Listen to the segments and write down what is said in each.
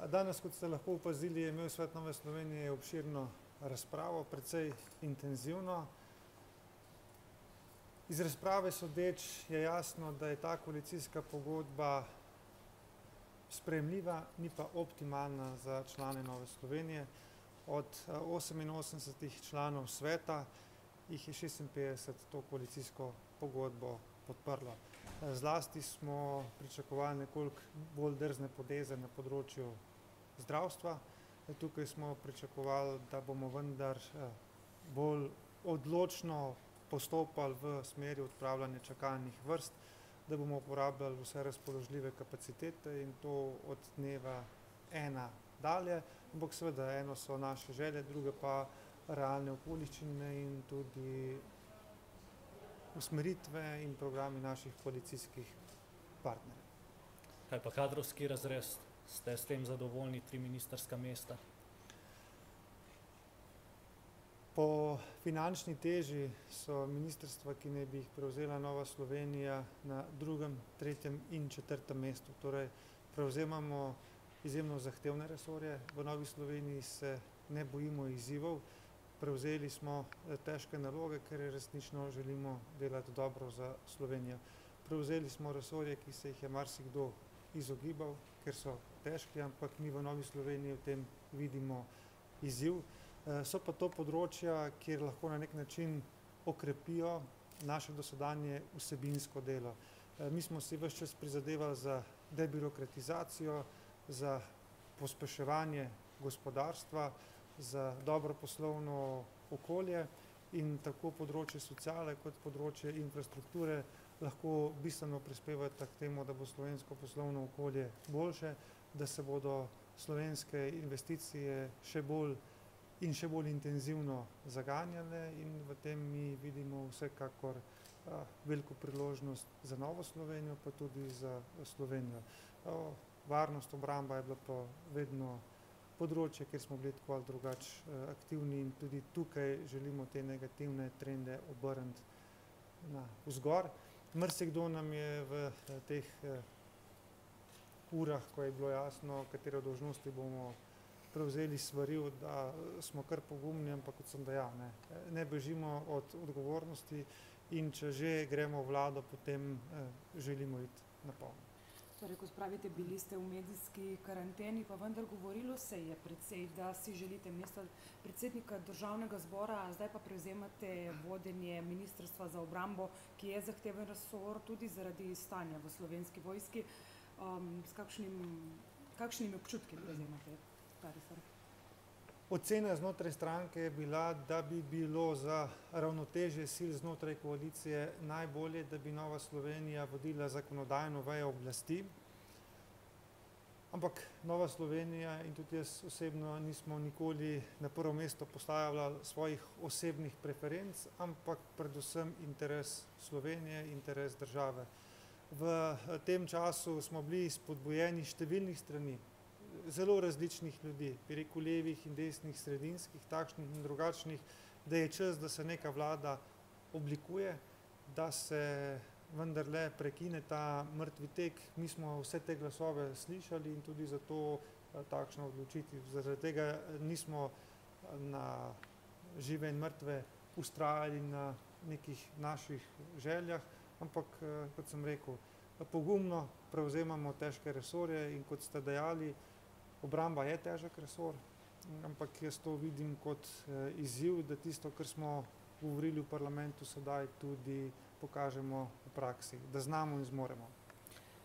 Danes, kot ste lahko opazili, je imel Svet Nove Slovenije obširno razpravo, precej intenzivno. Iz razprave sodeč je jasno, da je ta koalicijska pogodba sprejemljiva, ni pa optimalna za člane Nove Slovenije. Od 88 članov sveta jih je 56 to koalicijsko pogodbo podprlo. Zlasti smo pričakovali nekoliko bolj drzne poteze na področju zdravstva. Tukaj smo pričakovali, da bomo vendar bolj odločno postopali v smeri odpravljanja čakalnih vrst, da bomo uporabljali vse razpoložljive kapacitete in to od dneva 1 dalje. Ampak seveda eno so naše želje, druge pa realne okoliščine in tudi usmeritve in programi naših koalicijskih partnerjev. Kaj pa kadrovski razrez? Ste s tem zadovoljni, 3 ministrska mesta? Po finančni teži so ministrstva, ki naj bi jih prevzela Nova Slovenija, na 2., 3. in 4. mestu. Torej, prevzemamo izjemno zahtevne resorje. V Novi Sloveniji se ne bojimo izzivov. Prevzeli smo težke naloge, ker resnično želimo delati dobro za Slovenijo. Prevzeli smo resorje, ki se jih je marsikdo izogibal, ker so težki, ampak mi v Novi Sloveniji v tem vidimo izziv. So pa to področja, kjer lahko na nek način okrepijo naše dosedanje vsebinsko delo. Mi smo si ves čas prizadevali za debirokratizacijo, za pospeševanje gospodarstva, za dobro poslovno okolje in tako področje sociale kot področje infrastrukture lahko bistveno prispevata k temu, da bo slovensko poslovno okolje boljše, da se bodo slovenske investicije še bolj intenzivno zaganjale in v tem mi vidimo vsekakor veliko priložnost za Novo Slovenijo, pa tudi za Slovenijo. Varnost, obramba je bila pa vedno področje, kjer smo bili tako ali drugače aktivni in tudi tukaj želimo te negativne trende obrniti navzgor. Marsikdo nam je v teh urah, ko je bilo jasno, katere dolžnosti bomo prevzeli, svaril, da smo kar pogumni, ampak kot sem dejal, ne bežimo od odgovornosti in če že gremo v vlado, potem želimo iti na polno. Torej, kot pravite, bili ste v medijski karanteni, pa vendar govorilo se je precej, da si želite mesto predsednika Državnega zbora, zdaj pa prevzemate vodenje Ministrstva za obrambo, ki je zahteven resor tudi zaradi stanja v Slovenski vojski. S kakšnimi občutki prevzemate ta resor? Ocena znotraj stranke je bila, da bi bilo za ravnotežje sil znotraj koalicije najbolje, da bi Nova Slovenija vodila zakonodajno vejo oblasti. Ampak Nova Slovenija in tudi jaz osebno nismo nikoli na prvo mesto postavljali svojih osebnih preferenc, ampak predvsem interes Slovenije, interes države. V tem času smo bili spodbujeni številnih strani, zelo različnih ljudi, bi rekel levih in desnih, sredinskih, takšnih in drugačnih, da je čas, da se neka vlada oblikuje, da se vendarle prekine ta mrtvi tek. Mi smo vse te glasove slišali in tudi zato takšno odločitev. Zaradi tega nismo na žive in mrtve vztrajali na nekih naših željah, ampak kot sem rekel, pogumno prevzemamo težke resorje in kot ste dejali, obramba je težek resor, ampak jaz to vidim kot izziv, da tisto, kar smo govorili v parlamentu sedaj, tudi pokažemo v praksi, da znamo in zmoremo.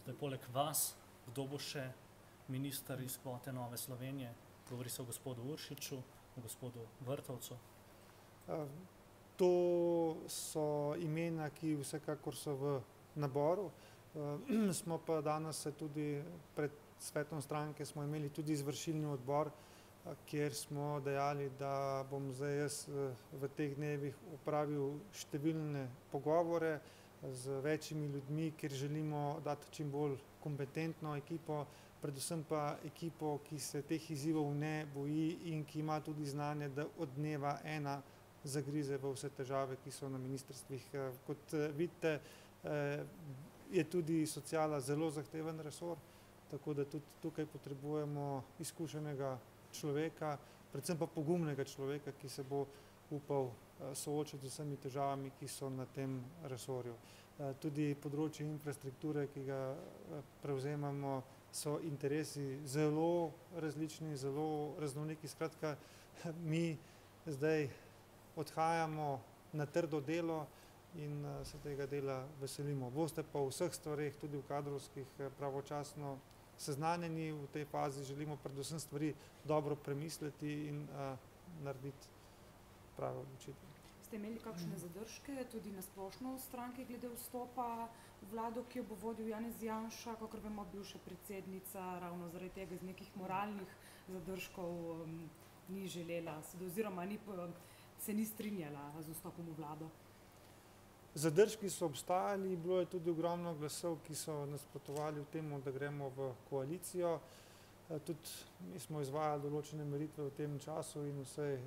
Zdaj, poleg vas, kdo bo še minister iz kvote Nove Slovenije? Govori se o gospodu Uršiču, o gospodu Vrtovcu. To so imena, ki vsekakor so v naboru. Smo pa danes se tudi pred svetom stranke smo imeli tudi izvršilni odbor, kjer smo dejali, da bom zdaj jaz v teh dnevih opravil številne pogovore z večjimi ljudmi, kjer želimo dati čim bolj kompetentno ekipo, predvsem pa ekipo, ki se teh izzivov ne boji in ki ima tudi znanje, da od dneva 1 zagrize v vse težave, ki so na ministrstvih. Kot vidite, je tudi sociala zelo zahteven resor, tako da tudi tukaj potrebujemo izkušenega človeka, predvsem pa pogumnega človeka, ki se bo upal soočiti z vsemi težavami, ki so na tem resorju. Tudi področje infrastrukture, ki ga prevzemamo, so interesi zelo različni, zelo raznoliki. Skratka, mi zdaj odhajamo na trdo delo in se tega dela veselimo. Boste pa v vseh stvareh, tudi v kadrovskih, pravočasno seznanjeni. V tej fazi želimo predvsem stvari dobro premisliti in narediti prave odločitve. Ste imeli kakšne zadržke tudi na splošno v stranki glede vstopa v vlado, ki jo bo vodil Janez Janša, kakor vemo, bivša predsednica, ravno zaradi tega iz nekih moralnih zadržkov ni želela, oziroma se ni strinjala z vstopom v vlado? Zadržki so obstajali, bilo je tudi ogromno glasov, ki so nasprotovali v temu, da gremo v koalicijo. Tudi mi smo izvajali določene meritve v tem času in vse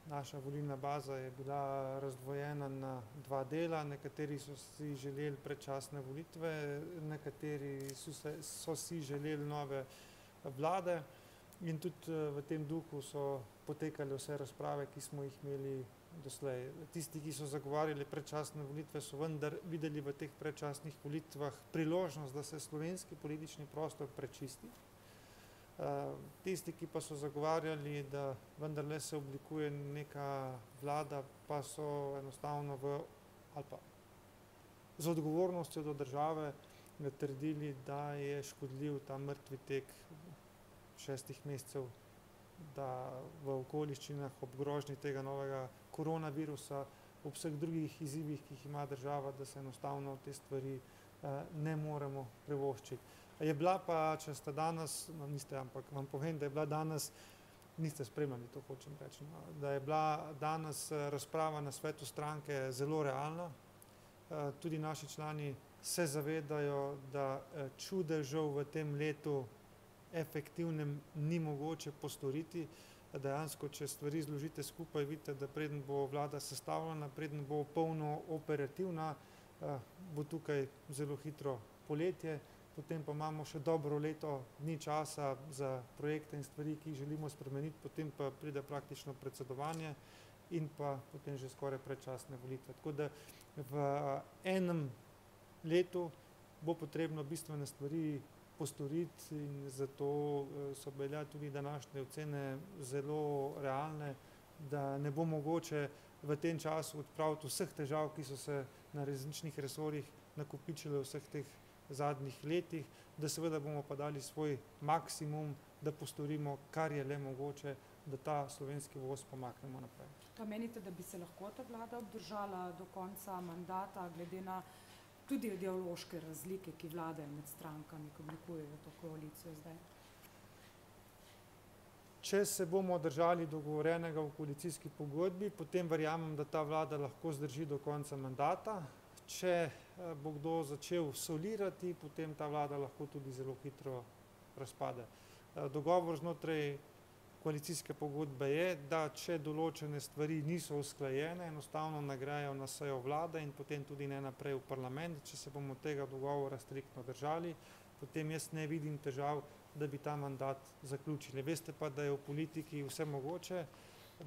naša volilna baza je bila razdvojena na dva dela. Nekateri so si želeli predčasne volitve, nekateri so si želeli nove vlade in tudi v tem duhu so potekale vse razprave, ki smo jih imeli doslej. Tisti, ki so zagovarjali predčasne volitve, so vendar videli v teh predčasnih volitvah priložnost, da se slovenski politični prostor prečisti. Tisti, ki pa so zagovarjali, da vendarle se oblikuje neka vlada, pa so enostavno ali pa z odgovornostjo do države trdili, da je škodljiv ta mrtvi tek 6 mesecev, da v okoliščinah ob grožnji tega novega koronavirusa, ob vseh drugih izzivih, ki jih ima država, da se enostavno te stvari ne moremo privoščiti. Je bila pa, če ste danes, niste, ampak vam povem, da je bila danes, niste spremljali, to hočem reči, da je bila danes razprava na svetu stranke zelo realna. Tudi naši člani se zavedajo, da čudežev v tem letu efektivnem ni mogoče postoriti. Dejansko, če stvari zložite skupaj, vidite, da preden bo vlada sestavljena, preden bo polno operativna, bo tukaj zelo hitro poletje. Potem pa imamo še dobro leto dni časa za projekte in stvari, ki jih želimo spremeniti, potem pa pride praktično predsedovanje in pa potem že skoraj predčasne volitve. Tako da v enem letu bo potrebno bistvene stvari postoriti in zato so bile tudi današnje ocene zelo realne, da ne bo mogoče v tem času odpraviti vseh težav, ki so se na različnih resorjih nakopičile vseh teh zadnjih letih, da seveda bomo pa dali svoj maksimum, da postorimo, kar je le mogoče, da ta slovenski voz pomaknemo naprej. Pa menite, da bi se lahko ta vlada obdržala do konca mandata, glede na tudi ideološke razlike, ki vladajo med strankami, ki oblikujejo to koalicijo zdaj? Če se bomo držali dogovorenega v koalicijski pogodbi, potem verjamem, da ta vlada lahko zdrži do konca mandata. Če bo kdo začel solirati, potem ta vlada lahko tudi zelo hitro razpade. Dogovor znotraj koalicijske pogodbe je, da če določene stvari niso usklajene, enostavno ne grejo na sejo vlade in potem tudi ne naprej v parlament. Če se bomo tega dogovora striktno držali, potem jaz ne vidim težav, da bi ta mandat zaključili. Veste pa, da je v politiki vse mogoče,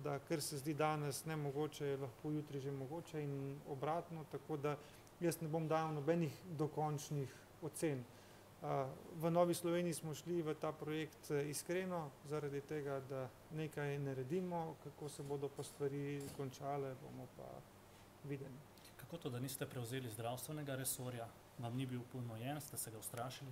da kar se zdi danes nemogoče, je lahko jutri že mogoče in obratno, tako da jaz ne bom dajal nobenih dokončnih ocen. V Novi Sloveniji smo šli v ta projekt iskreno, zaradi tega, da nekaj naredimo, kako se bodo pa stvari končale, bomo pa videli. Kako to, da niste prevzeli zdravstvenega resorja, vam ni bil ponujen, ste se ga ustrašili?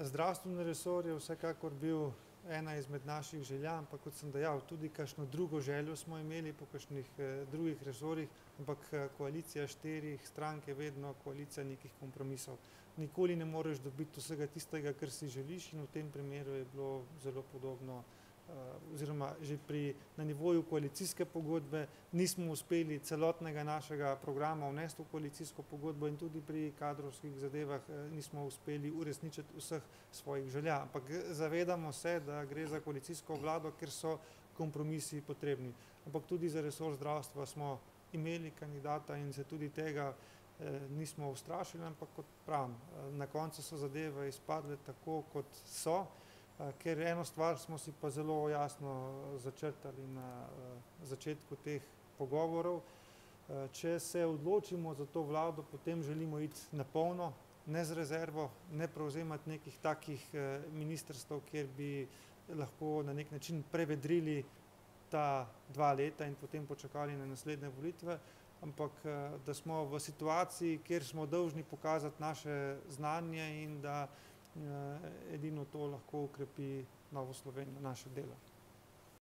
Zdravstveni resor je vsekakor bil ena izmed naših želja, ampak kot sem dejal, tudi kakšno drugo željo smo imeli po kakšnih drugih resorjih, ampak koalicija 4 strank je vedno koalicija nekih kompromisov. Nikoli ne moreš dobiti vsega tistega, kar si želiš in v tem primeru je bilo zelo podobno, oziroma že na nivoju koalicijske pogodbe nismo uspeli celotnega našega programa vnesti v koalicijsko pogodbo in tudi pri kadrovskih zadevah nismo uspeli uresničiti vseh svojih želja. Ampak zavedamo se, da gre za koalicijsko vlado, ker so kompromisi potrebni. Ampak tudi za resor zdravstva smo imeli kandidata in se tudi tega nismo ustrašili, ampak kot pravim, na koncu so zadeve izpadle tako, kot so, ker eno stvar smo si pa zelo jasno začrtali na začetku teh pogovorov. Če se odločimo za to vlado, potem želimo iti na polno, ne z rezervo, ne prevzemati nekih takih ministrstev, kjer bi lahko na nek način prevedrili ta 2 leta in potem počakali na naslednje volitve, ampak da smo v situaciji, kjer smo dolžni pokazati naše znanje in da edino to lahko ukrepi Novo Slovenijo, naše delo.